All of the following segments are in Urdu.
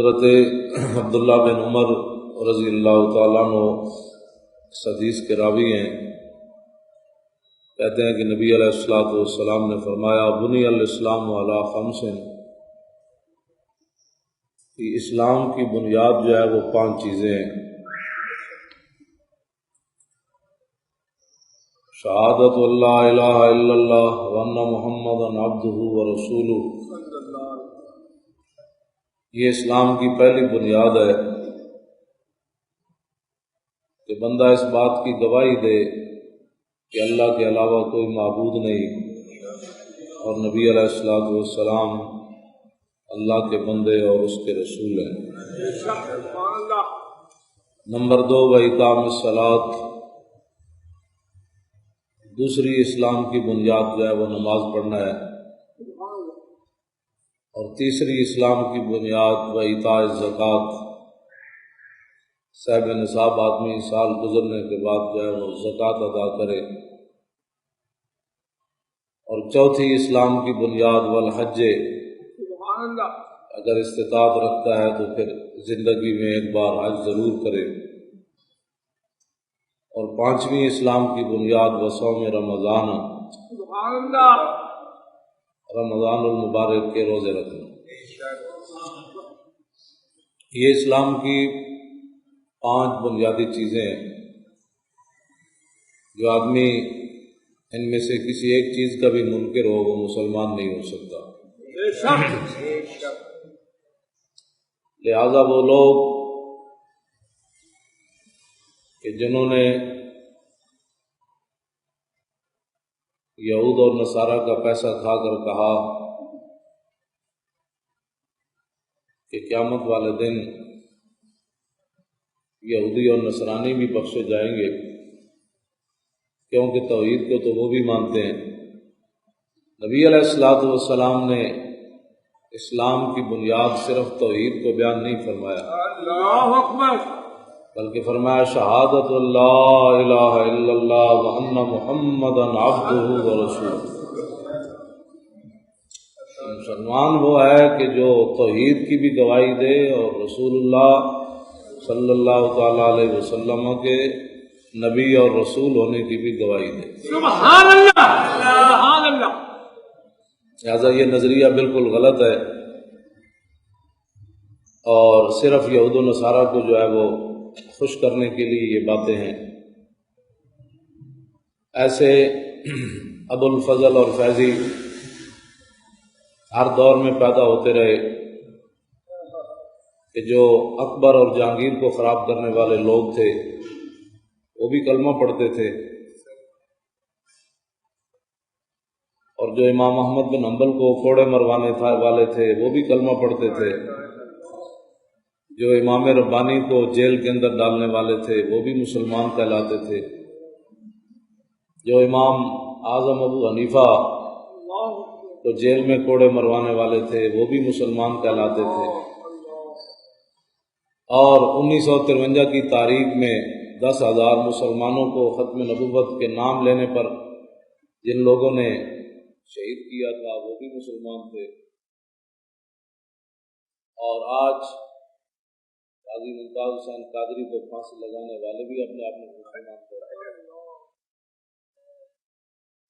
حضرت عبداللہ بن عمر رضی اللہ تعالیٰ عنہ اس حدیث کے راوی ہیں، کہتے ہیں کہ نبی علیہ الصلوۃ والسلام نے فرمایا بنی الاسلام علی خمس، کہ اسلام کی بنیاد جو ہے وہ 5 چیزیں ہیں: شہادت اللہ الہ الا اللہ وان محمدا عبدہ ورسولہ، یہ اسلام کی پہلی بنیاد ہے کہ بندہ اس بات کی گواہی دے کہ اللہ کے علاوہ کوئی معبود نہیں اور نبی علیہ الصلوۃ والسلام اللہ کے بندے اور اس کے رسول ہیں۔ نمبر 2 وإقام الصلاۃ، دوسری اسلام کی بنیاد جو ہے وہ نماز پڑھنا ہے، اور تیسری اسلام کی بنیاد وإیتاء الزکوٰۃ، صاحب نصاب آدمی سال گزرنے کے بعد جو ہے وہ زکوٰۃ ادا کرے، اور چوتھی اسلام کی بنیاد والحج، اگر استطاعت رکھتا ہے تو پھر زندگی میں ایک بار حج ضرور کرے، اور 5ویں اسلام کی بنیاد وصوم رمضان، رمضان المبارک کے روزے رکھنا۔ یہ اسلام کی 5 بنیادی چیزیں ہیں جو آدمی ان میں سے کسی ایک چیز کا بھی منکر ہو وہ مسلمان نہیں ہو سکتا۔ لہذا وہ لوگ کہ جنہوں نے یہود اور نصارہ کا پیسہ کھا کر کہا کہ قیامت والے دن یہودی اور نصرانی بھی بخشے جائیں گے، کیونکہ توحید کو تو وہ بھی مانتے ہیں۔ نبی علیہ الصلوۃ والسلام نے اسلام کی بنیاد صرف توحید کو بیان نہیں فرمایا، اللہ اکبر، بلکہ فرمایا شہادت اللہ الہ الا اللہ وان محمدا عبدہ ورسولہ۔ مسلمان وہ ہے کہ جو توحید کی بھی گواہی دے اور رسول اللہ صلی اللہ تعالی علیہ وسلم کے نبی اور رسول ہونے کی بھی گواہی دے۔ سبحان اللہ، سبحان اللہ۔ لہٰذا یہ نظریہ بالکل غلط ہے، اور صرف یہود و نصارہ کو جو ہے وہ خوش کرنے کے لیے یہ باتیں ہیں۔ ایسے ابو الفضل اور فیضی ہر دور میں پیدا ہوتے رہے کہ جو اکبر اور جہانگیر کو خراب کرنے والے لوگ تھے وہ بھی کلمہ پڑھتے تھے، اور جو امام احمد بن حنبل کو کوڑے مروانے والے تھے وہ بھی کلمہ پڑھتے تھے، جو امام ربانی کو جیل کے اندر ڈالنے والے تھے وہ بھی مسلمان کہلاتے تھے، جو امام اعظم ابو حنیفہ کو جیل میں کوڑے مروانے والے تھے وہ بھی مسلمان کہلاتے تھے۔ اور 1953 کی تاریخ میں 10,000 مسلمانوں کو ختم نبوت کے نام لینے پر جن لوگوں نے شہید کیا تھا وہ بھی مسلمان تھے، اور آج قاضی ممتاز حسین قادری کو پھانسی لگانے والے بھی اپنے آپ میں مسلمان تھے۔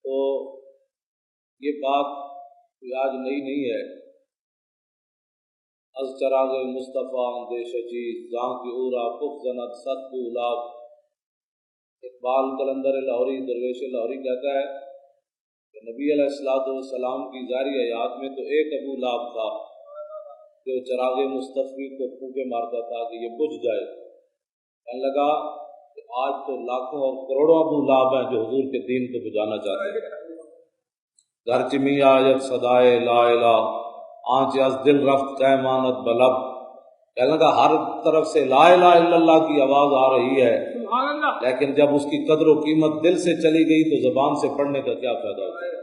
تو یہ بات کوئی آج نئی نہیں ہے۔ از چراغ مصطفیٰ اندیش چیز جہاں کی اورا کف زنت ست اولاد، اقبال قلندر لاہوری درویش لاہوری کہتا ہے کہ نبی علیہ الصلوۃ والسلام کی ظاہری حیات میں تو ایک ابو لہب تھا جو چراغ مصطفی کو پھونکے مارتا تھا کہ یہ بجھ جائے۔ کہنے لگا کہ آج تو لاکھوں اور کروڑوں ابو لہب ہیں جو حضور کے دین کو بجانا چاہتے ہیں۔ گھر چمی آیت صدائے لا الہ آنچ از دل رفت قیمانت بلب، کہنے لگا ہر طرف سے لا الہ الا اللہ کی آواز آ رہی ہے، لیکن جب اس کی قدر و قیمت دل سے چلی گئی تو زبان سے پڑھنے کا کیا فائدہ ہوتا ہے۔